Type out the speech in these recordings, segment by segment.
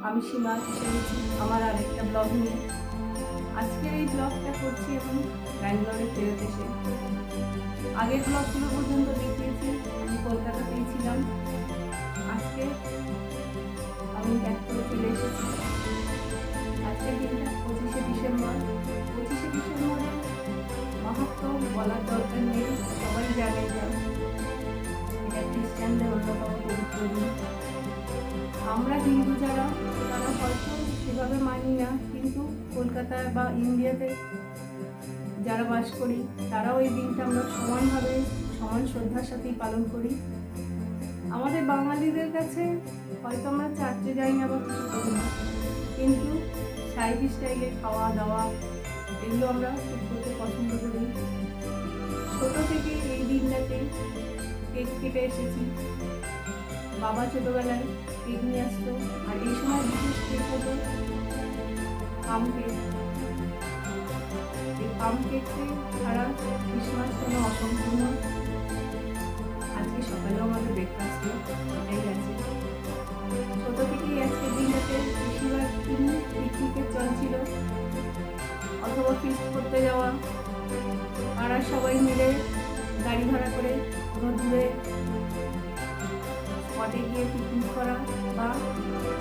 আমি সীমা এসেছি আমার আরেকটা ব্লগ নিয়ে। আজকের এই ব্লগটা করছি আমি ব্যাঙ্গালোরে ফেরত এসে। আগের ব্লগগুলো পর্যন্ত দেখিয়েছি আমি কলকাতাতেই ছিলাম। আজকে আমি ব্যাক করে চলে এসেছি। আজকের দিনটা 25শে ডিসেম্বর। 25শে ডিসেম্বরের মাহাত্ম বলার দরকার নেই, সবাই জানে এটা খ্রিস্টানদের অন্যতম পবিত্র দিন। আমরা হিন্দু যারা তারা হয়তো সেভাবে মানি না, কিন্তু কলকাতায় বা ইন্ডিয়াতে যারা বাস করি তারাও এই দিনটা আমরা সমানভাবে সমান শ্রদ্ধার সাথেই পালন করি। আমাদের বাঙালিদের কাছে হয়তো আমরা চার্চে যাই না বা কিছু করি না, কিন্তু সাইড স্টাইলে খাওয়া দাওয়া এগুলো আমরা খুব করতে পছন্দ করি। ছোটো থেকে এই দিনটাতে কেক কেটে এসেছি। বাবা ছোটোবেলায় কেক নিয়ে আসতো, আর এই সময় বিশেষ কেক হতো পাম কেক। এই পাম কেককে ছাড়া ক্রিসমাস যেন অসম্পূর্ণ। আজকে সকালেও আমাদের ব্রেকফাস্টে এটাই আছে। ছোটো থেকেই আজকের দিনটাতে বেশিরভাগ পিকনিকের চল ছিল, অথবা ফিস্ট করতে যাওয়া, পাড়ার সবাই মিলে গাড়ি ভাড়া করে কোনো দূরে স্পটে গিয়ে পিকনিক করা, বা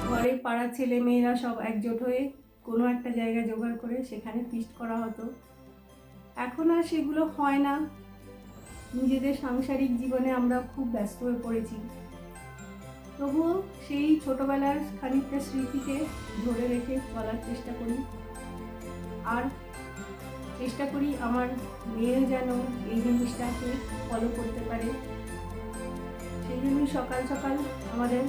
ঘরে পাড়ার ছেলে মেয়েরা সব একজোট হয়ে কোনো একটা জায়গা জোগাড় করে সেখানে ফিস্ট করা হতো। এখন আর সেগুলো হয় না। নিজেদের সাংসারিক জীবনে আমরা খুব ব্যস্ত হয়ে পড়েছি। তবুও সেই ছোটোবেলার খানিকটা স্মৃতিকে ধরে রেখে চলার চেষ্টা করি, আর চেষ্টা করি আমার মেয়েও যেন এই জিনিসটাকে ফলো করতে পারে। সেই জন্যই সকাল সকাল আমাদের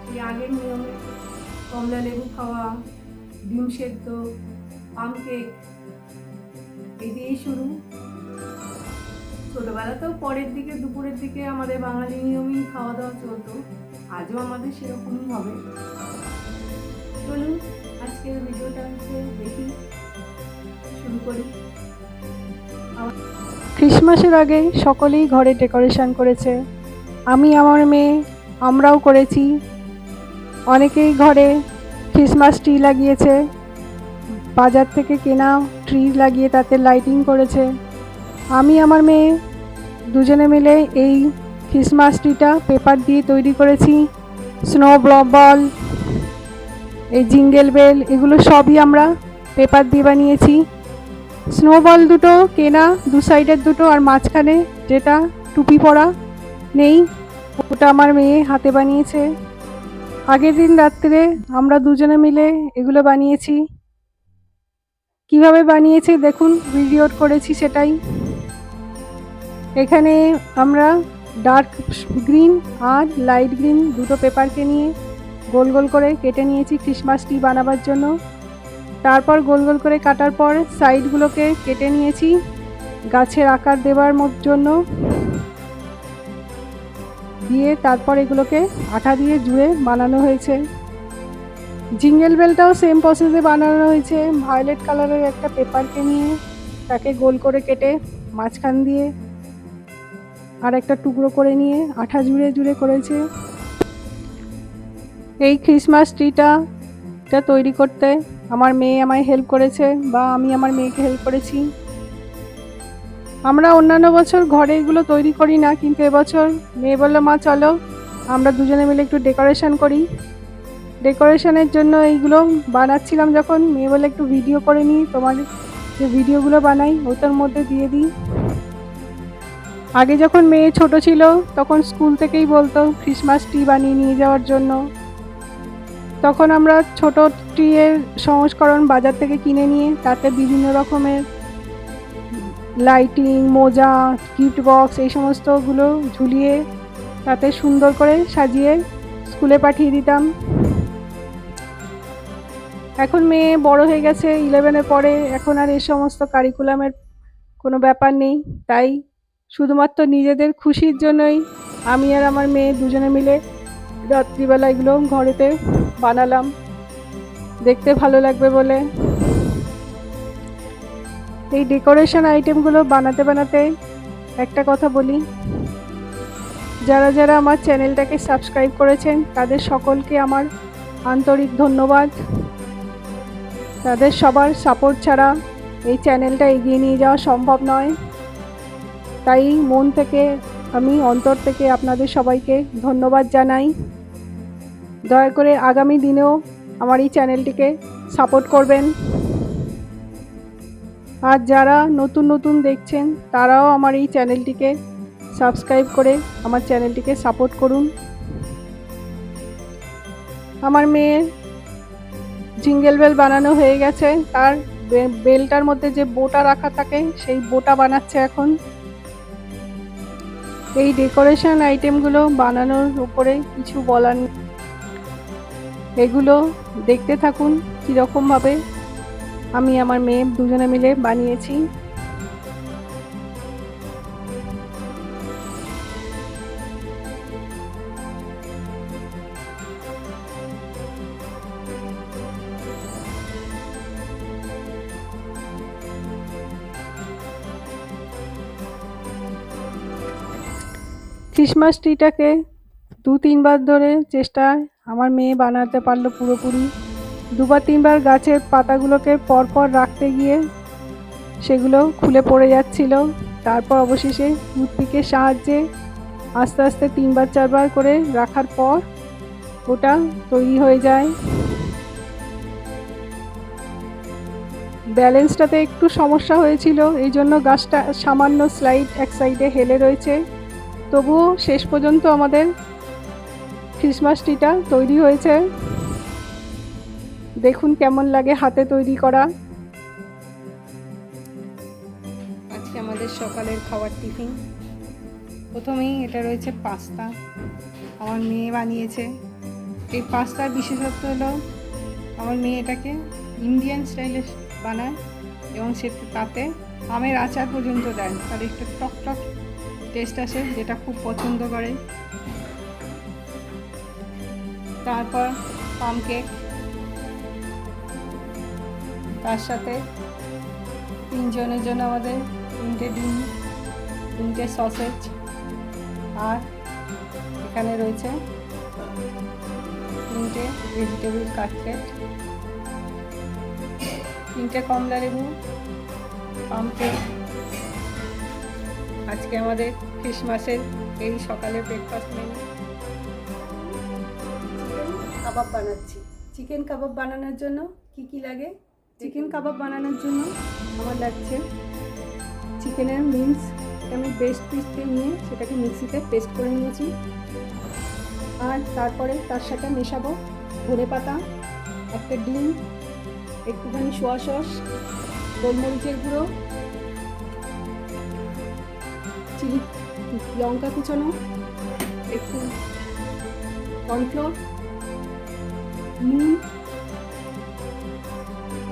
সেই আগের নিয়মে কমলা লেবু খাওয়া, ডিম সেদ্ধ, পাম কেক এই দিয়েই শুরু। ছোটোবেলাতেও পরের দিকে দুপুরের দিকে আমাদের বাঙালি নিয়মেই খাওয়া দাওয়া চলতো, আজও আমাদের সেরকমই হবে। চলুন আজকের ভিডিওটা দেখি, শুরু করি। ক্রিসমাসের আগে সকলেই ঘরে ডেকোরেশন করেছে। আমি আমার মেয়ে আমরাও করেছি। অনেকেই ঘরে ক্রিসমাস ট্রি লাগিয়েছে, বাজার থেকে কেনা ট্রি লাগিয়ে তাতে লাইটিং করেছে। আমি আমার মেয়ে দুজনে মিলে এই ক্রিসমাস ট্রিটা পেপার দিয়ে তৈরি করেছি। স্নো বল, এই জিঙ্গেল বেল, এগুলো সবই আমরা পেপার দিয়ে বানিয়েছি। স্নোবল দুটো কেনা, দু সাইডের দুটো, আর মাঝখানে যেটা টুপি পরা নেই ওটা আমার মেয়ে হাতে বানিয়েছে। আগের দিন রাত্রে আমরা দুজনে মিলে এগুলো বানিয়েছি। কিভাবে বানিয়েছি দেখুন, ভিডিও করেছি সেটাই। এখানে আমরা ডার্ক গ্রিন আর লাইট গ্রিন দুটো পেপারকে নিয়ে গোল গোল করে কেটে নিয়েছি ক্রিসমাস ট্রি বানাবার জন্য। তারপর গোল গোল করে কাটার পর সাইডগুলোকে কেটে নিয়েছি গাছের আকার দেবার জন্য, দিয়ে তারপর এগুলোকে আঠা দিয়ে জুড়ে বানানো হয়েছে। জিঙ্গেল বেলটাও সেম প্রসেসে বানানো হয়েছে। ভায়োলেট কালারের একটা পেপারকে নিয়ে তাকে গোল করে কেটে মাঝখান দিয়ে আর একটা টুকরো করে নিয়ে আঠা জুড়ে জুড়ে করেছে। এই ক্রিসমাস ট্রিটা তৈরি করতে আমার মেয়ে আমায় হেল্প করেছে, বা আমি আমার মেয়েকে হেল্প করেছি। আমরা অন্যান্য বছর ঘরে এগুলো তৈরি করি না, কিন্তু এবছর মেয়ে বললো মা চলো আমরা দুজনে মিলে একটু ডেকোরেশন করি। ডেকোরেশনের জন্য এইগুলো বানাচ্ছিলাম যখন মেয়ে বলে একটু ভিডিও করে নিই, তোমার যে ভিডিওগুলো বানাই ওটার মধ্যে দিয়ে দিই। আগে যখন মেয়ে ছোট ছিল তখন স্কুল থেকেই বলতো ক্রিসমাস ট্রি বানিয়ে নিয়ে যাওয়ার জন্য। তখন আমরা ছোট ট্রিয়ের সংস্করণ বাজার থেকে কিনে নিয়ে তাতে বিভিন্ন রকমের লাইটিং, মোজা, গিফট বক্স এই সমস্তগুলো ঝুলিয়ে তাতে সুন্দর করে সাজিয়ে স্কুলে পাঠিয়ে দিতাম। এখন মেয়ে বড় হয়ে গেছে, 11-এ পড়ে, এখন আর এই সমস্ত কারিকুলামের কোনো ব্যাপার নেই। তাই শুধুমাত্র নিজেদের খুশির জন্যই আমি আর আমার মেয়ে দুজনে মিলে রাত্রিবেলা এগুলো ঘরেতে বানালাম, দেখতে ভালো লাগবে বলে। এই ডেকোরেশন আইটেমগুলো বানাতে বানাতে একটা কথা বলি, যারা যারা আমার চ্যানেলটাকে সাবস্ক্রাইব করেছেন তাদের সকলকে আমার আন্তরিক ধন্যবাদ। তাদের সবার সাপোর্ট ছাড়া এই চ্যানেলটা এগিয়ে নিয়ে যাওয়া সম্ভব নয়। তাই মন থেকে আমি অন্তর থেকে আপনাদের সবাইকে ধন্যবাদ জানাই। দয়া করে আগামী দিনেও আমার এই চ্যানেলটিকে সাপোর্ট করবেন। আর যারা নতুন নতুন দেখছেন তারাও আমার এই চ্যানেলটিকে সাবস্ক্রাইব করে আমার চ্যানেলটিকে সাপোর্ট করুন। আমার মেয়ের জিঙ্গেল বেল বানানো হয়ে গেছে। তার বেলটার মধ্যে যে বোটা রাখা থাকে সেই বোটা বানাচ্ছে এখন। এই ডেকোরেশন আইটেমগুলো বানানোর উপরে কিছু বলার নেই। এগুলো দেখতে থাকুন কীরকমভাবে আমি আমার মেয়ে দুজনে মিলে বানিয়েছি। ক্রিসমাস ট্রিটাকে 2-3 বার ধরে চেষ্টায় আমার মেয়ে বানাতে পারলো পুরোপুরি। 2-3 বার গাছের পাতাগুলোকে পরপর রাখতে গিয়ে সেগুলো খুলে পড়ে যাচ্ছিল। তারপর অবশেষে টুথপিকের সাহায্যে আস্তে আস্তে 3-4বার করে রাখার পর ওটা তৈরি হয়ে যায়। ব্যালেন্সটাতে একটু সমস্যা হয়েছিল, এই জন্য গাছটা সামান্য স্লাইড এক সাইডে হেলে রয়েছে। তবুও শেষ পর্যন্ত আমাদের ক্রিসমাস ট্রিটা তৈরি হয়েছে। দেখুন কেমন লাগে হাতে তৈরি করা। আজকে আমাদের সকালের খাবার টিফিন, প্রথমেই এটা রয়েছে পাস্তা, আমার মেয়ে বানিয়েছে। এই পাস্তার বিশেষত্ব হলো আমার মেয়ে এটাকে ইন্ডিয়ান স্টাইলে বানায় এবং তাতে আমের আচার পর্যন্ত দেয়, তার একটা টক টক টেস্ট আসে যেটা খুব পছন্দ করে। তারপর পাম কেক, তার সাথে 3 জনের জন্য আমাদের 3টে ডিম, 3টে সসেজ, আর এখানে রয়েছে 3টে ভেজিটেবল কাটলেট, 3টে কমলা লেবু, পাম কেক। আজকে আমাদের ক্রিসমাসের এই সকালের ব্রেকফাস্ট মেনু। কাবাব বানাচ্ছি। চিকেন কাবাব বানানোর জন্য কি কি লাগে? চিকেন কাবাব বানানোর জন্য আমার লাগছে চিকেনের মিন্স, আমি বেস্ট পিসকে নিয়ে সেটাকে মিক্সিতে পেস্ট করে নিয়েছি। আর তারপরে তার সাথে মেশাবো ধনেপাতা, একটা ডিম, একটুখানি সোয়া সস, গোলমরিচের গুঁড়ো, চিলি লঙ্কা কুচানো, একটু কর্নফ্লোর, নুন,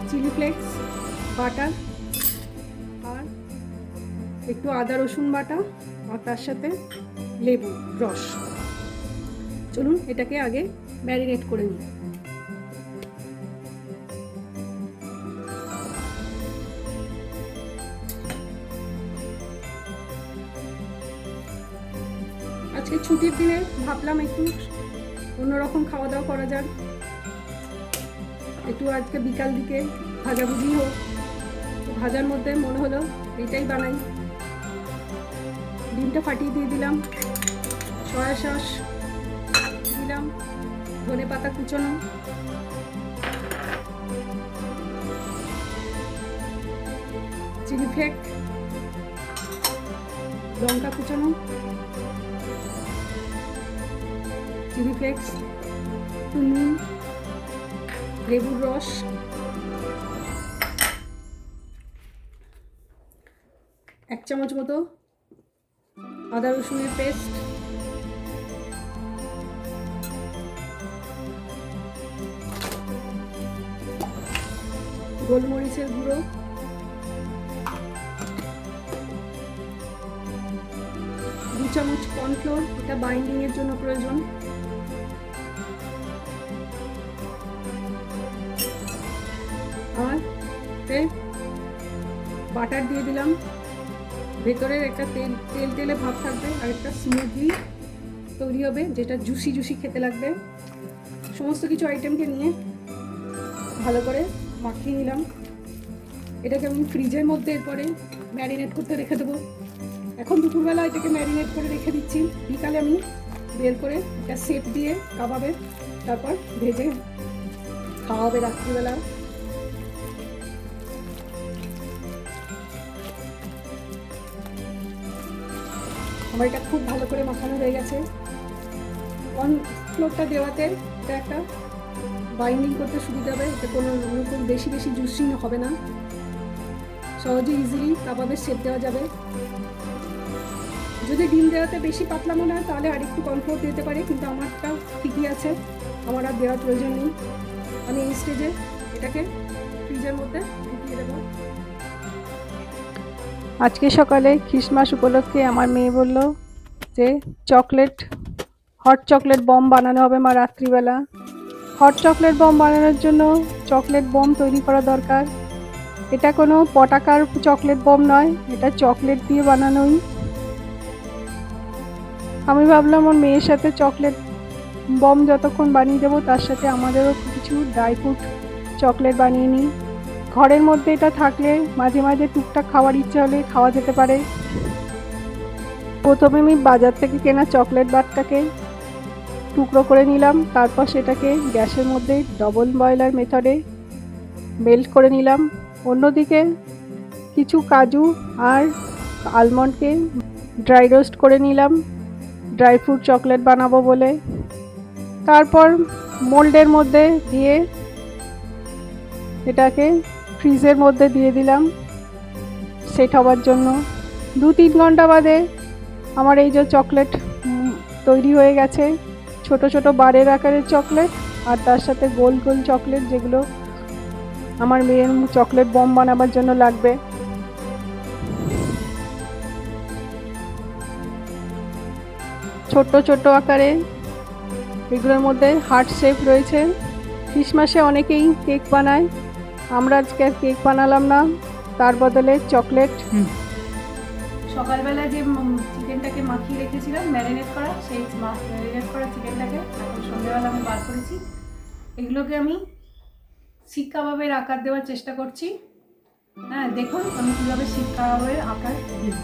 চিলি ফ্লেক্স, বাটার, আর একটু আদা রসুন বাটা, আর তার সাথে লেবু রস। চলুন এটাকে আগে ম্যারিনেট করে নিই। আজকে ছুটির দিনে ভাবলাম একটু অন্যরকম খাওয়া দাওয়া করা যাক, একটু আজকে বিকাল দিকে ভাজাভুজি হোক। ভাজার মধ্যে মনে হলো এটাই বানাই। ডিমটা ফাটিয়ে দিয়ে দিলাম, সয়া সস দিলাম, ধনে পাতা কুচোনো, চিলি ফ্লেক্স, লঙ্কা কুচোনো, চিলি ফ্লেক্স, নুন, লেবুর রস, এক চামচ মতো আদা রসুনের পেস্ট, গোলমরিচের গুঁড়ো, 2 চামচ কর্নফ্লোর, এটা বাইন্ডিং এর জন্য প্রয়োজন, আর বাটার দিয়ে দিলাম। ভেতরের একটা তেলে ভাব থাকবে আর একটা স্মুথলি তৈরি হবে, যেটা জুসি জুসি খেতে লাগবে। সমস্ত কিছু আইটেমকে নিয়ে ভালো করে মাখিয়ে নিলাম। এটাকে আমি ফ্রিজের মধ্যে এরপরে ম্যারিনেট করতে রেখে দেবো। এখন দুপুরবেলা এটাকে ম্যারিনেট করে রেখে দিচ্ছি, বিকালে আমি বের করে এটা শেপ দিয়ে কাবাবের, তারপর ভেজে খাওয়া হবে রাত্রিবেলা। আমার এটা খুব ভালো করে মাখানো হয়ে গেছে। কর্নফ্লোরটা দেওয়াতে এটা একটা বাইন্ডিং করতে সুবিধা হবে, এটা কোনো রকম বেশি বেশি জুসি হবে না, সহজে ইজিলি কাবাবের শেপ দেওয়া যাবে। যদি ডিম দেওয়াতে বেশি পাতলা মনে হয় তাহলে আরেকটু কর্নফ্লোর দিতে পারে, কিন্তু আমারটা ঠিকই আছে, আমার আর দেওয়ার প্রয়োজন নেই। আমি এই স্টেজে এটাকে ফ্রিজের মধ্যে ঢুকিয়ে দেবো। আজকে সকালে খ্রিসমাস উপলক্ষে আমার মেয়ে বলল যে হট চকলেট বম বানানো হবে মা রাত্রিবেলা। হট চকলেট বম বানানোর জন্য চকলেট বম তৈরি করা দরকার। এটা কোনো পটাকার চকলেট বম নয়, এটা চকলেট দিয়ে বানানোই। আমি ভাবলাম ওর মেয়ের সাথে চকলেট বম যতক্ষণ বানিয়ে দেবো তার সাথে আমাদেরও কিছু ড্রাই ফ্রুট চকলেট বানিয়ে নিই। ঘরের মধ্যে এটা থাকলে মাঝে মাঝে টুকটাক খাওয়ার ইচ্ছে হলে খাওয়া যেতে পারে। প্রথমে আমি বাজার থেকে কেনা চকলেট বারটাকে টুকরো করে নিলাম, তারপর সেটাকে গ্যাসের মধ্যে ডবল বয়লার মেথডে মেল্ট করে নিলাম। অন্যদিকে কিছু কাজু আর আলমন্ডকে ড্রাই রোস্ট করে নিলাম ড্রাই ফ্রুট চকলেট বানাবো বলে। তারপর মোল্ডের মধ্যে দিয়ে এটাকে ফ্রিজের মধ্যে দিয়ে দিলাম সেট হওয়ার জন্য। 2-3 ঘন্টা বাদে আমার এই যে চকলেট তৈরি হয়ে গেছে, ছোট ছোট বারের আকারের চকলেট আর তার সাথে গোল গোল চকলেট, যেগুলো আমার মেয়ের চকলেট বম বানাবার জন্য লাগবে। ছোট ছোট আকারে এগুলোর মধ্যে হার্ট শেপ রয়েছে। ক্রিসমাসে অনেকেই কেক বানায়, আমরা আজকে আর কেক বানালাম না, তার বদলে চকলেট। সকালবেলা যে চিকেনটাকে মাখিয়ে রেখেছিলাম ম্যারিনেট করা, সেই ম্যারিনেট করা চিকেনটাকে এখন সন্ধ্যেবেলা আমি বার করেছি। এগুলোকে আমি শিক কাবাবের আকার দেওয়ার চেষ্টা করছি। হ্যাঁ, দেখুন আমি কীভাবে শিক কাবাবের আকার দিই।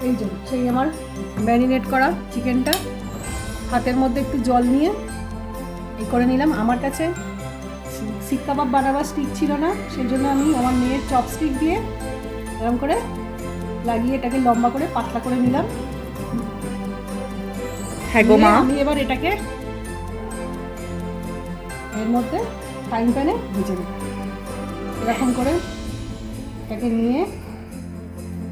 এই জন্য সেই আমার ম্যারিনেট করা চিকেনটা হাতের মধ্যে একটু জল নিয়ে এই করে নিলাম। আমার কাছে শিক কাবাব বানাবার স্টিক ছিল না, সেই জন্য আমি আমার মেয়ের চপস্টিক দিয়ে এরকম করে লাগিয়ে এটাকে লম্বা করে পাতলা করে নিলাম। হ্যাঁ গো মা, আমি এবার এটাকে এর মধ্যে ফ্রাইং প্যানে ভেজে নেব। এরকম করে এটাকে নিয়ে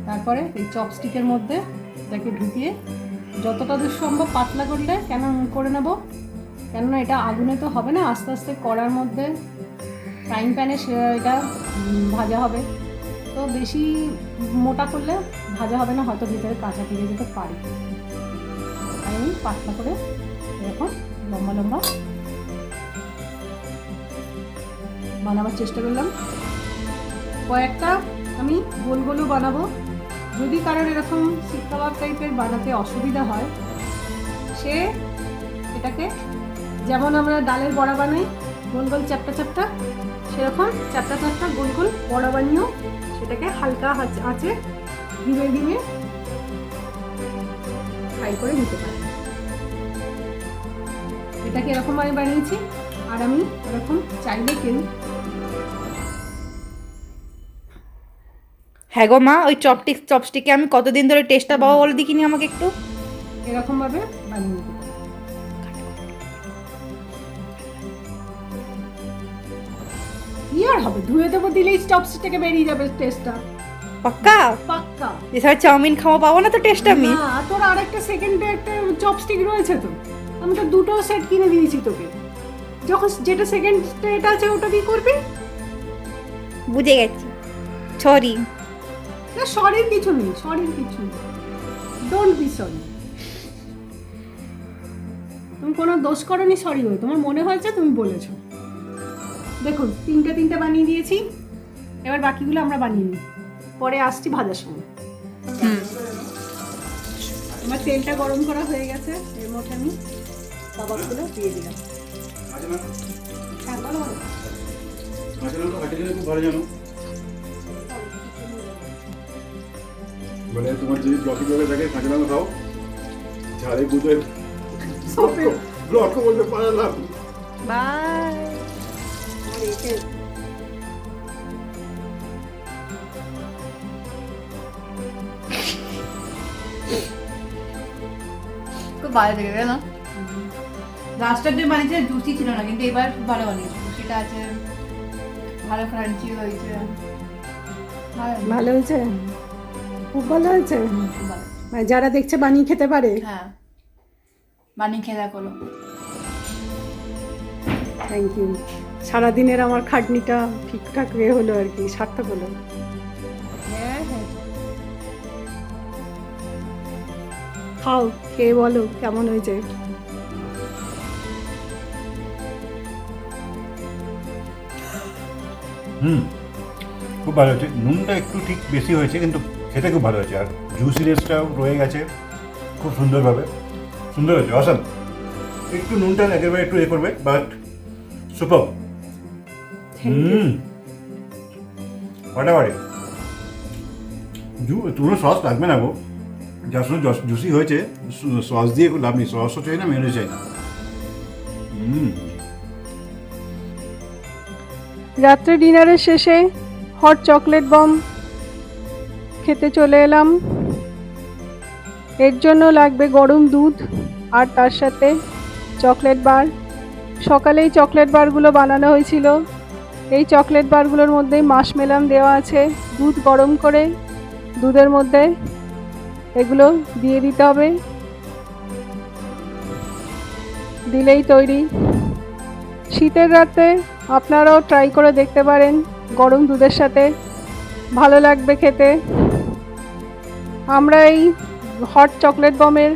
তারপরে এই চপস্টিকের মধ্যে এটাকে ঢুকিয়ে যতটা দূর সম্ভব পাতলা করলে করে নেব, কেননা এটা আগুনে তো হবে না, আস্তে আস্তে কড়ার মধ্যে ফ্রাইং প্যানে এটা ভাজা হবে। তো বেশি মোটা করলে ভাজা হবে না, হয়তো ভিতরে কাঁচা থেকে যেতে পারে। তাই আমি পাতলা করে এরকম লম্বা লম্বা বানাবার চেষ্টা করলাম। কয়েকটা আমি গোল গোলও বানাবো। যদি কারোর এরকম শিক কাবাব টাইপের বানাতে অসুবিধা হয়, সে এটাকে যেমন আমরা ডালের বড়া বানাই গোল গোল চ্যাপটা চ্যাপটা, সেরকম চ্যাপটা চ্যাপটা গোল গোল বড়া বানিয়েও সেটাকে হালকা আঁচে ধীরে ধীরে ফ্রাই করে নিতে পারি। এটাকে এরকমভাবে বানিয়েছি। আর আমি এরকম চাইলে কেউ হ্যাঁ গো মা, ওই চপস্টিকে আমি কতদিন ধরে টেস্টটা পাবো বলে দেখিনি আমাকে একটু। এরকমভাবে বানিয়ে নিতে পারি। কি আর হবে, ধুয়ে দেবো, দিলেই চপস্টিক থেকে বেরিয়ে যাবে টেস্টটা। পাক্কা পাক্কা। এছাড়া চাউমিন খাওয়া পাবো না তো টেস্ট আমি। না, তোর আরেকটা সেকেন্ডে একটা চপস্টিক রয়েছে তো, আমি তো দুটো সেট কিনে দিয়েছি তোকে। যখন যেটা সেকেন্ড এটা আছে ওটা দিয়ে করবি। বুঝে গেছি, সরি। না, সরির কিছু নেই, সরির কিছু নেই, ডোন্ট বি সরি। তুমি কোনো দোষ করনি, সরি হয়ে তোমার মনে হয়েছে তুমি বলেছো। দেখুন তিনটে বানিয়ে দিয়েছি, এবার বাকিগুলো আমরা বানিয়ে নিই, পরে আসছি ভাজার সময়। আমার তেলটা গরম করা হয়ে গেছে, এর মধ্যে আমি কাবাবগুলো দিয়ে দিলাম। কাঁচা লঙ্কা হ্যাঁ বলো বলো। কাঁচা লঙ্কা হাটে গেলে খুব ভালো জানো। বলে তোমার যদি ব্লকে ব্লকে থাকে কাঁচা লঙ্কা খাও, ঝাড়ে গুঁজে ব্লক বলতে পারলাম। বাই। আমার এসে খুব ভালো লেগেছে না? লাস্টের যে বানিয়েছে জুসি ছিল না, কিন্তু এবার খুব ভালো বানিয়েছে। জুসিটা আছে, ভালো ক্রাঞ্চি হয়েছে। ভালো হয়েছে, খুব ভালো হয়েছে। খুব ভালো। মানে যারা দেখছে বানিয়ে খেতে পারে। হ্যাঁ, বানিয়ে খেয়ে দেখো। Thank you. সারাদিনের আমার খাটনিটা ঠিকঠাক হলো আর কি, সার্থক হলো। হ্যাঁ হ্যাঁ। খাও, খেয়ে বলো কেমন হয়েছে। খুব ভালো হয়েছে। নুনটা একটু ঠিক বেশি হয়েছে, কিন্তু খেতে খুব ভালো হয়েছে। আর জুসিনেসটাও রয়ে গেছে খুব সুন্দরভাবে। সুন্দর হয়েছে, অসাম। একটু নুনটা একেবারে একটু করবে, বাট সুপার। ফাটাফাটি। কোনো সস লাগবে না গো, যার সঙ্গে জুসি হয়েছে। সস দিয়ে লাভ নেই, সসও চাই না, মেয়নিজ চাই না। রাত্রে ডিনারের শেষে হট চকলেট বম খেতে চলে এলাম। এর জন্য লাগবে গরম দুধ আর তার সাথে চকলেট বার। সকালেই চকলেট বারগুলো বানানো হয়েছিল। এই চকলেট বারগুলোর মধ্যে মাশমেলাম দেওয়া আছে। দুধ গরম করে দুধের মধ্যে এগুলো দিয়ে দিতে হবে, দিলেই তৈরি। শীতের রাতে আপনারাও ট্রাই করে দেখতে পারেন, গরম দুধের সাথে ভালো লাগবে খেতে। আমরা এই হট চকলেট বমের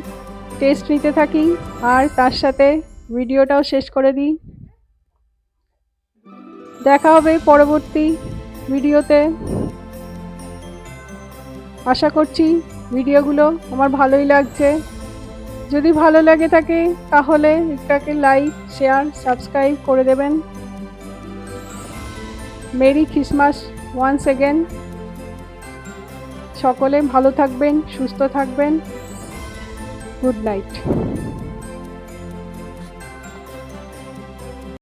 টেস্ট নিতে থাকি আর তার সাথে ভিডিওটাও শেষ করে দিই। দেখা হবে পরবর্তী ভিডিওতে। আশা করছি ভিডিওগুলো আমার ভালোই লাগছে। যদি ভালো লাগে থাকে তাহলে এটাকে লাইক, শেয়ার, সাবস্ক্রাইব করে দেবেন। Merry Christmas once again. সকলে ভালো থাকবেন, সুস্থ থাকবেন। Good night.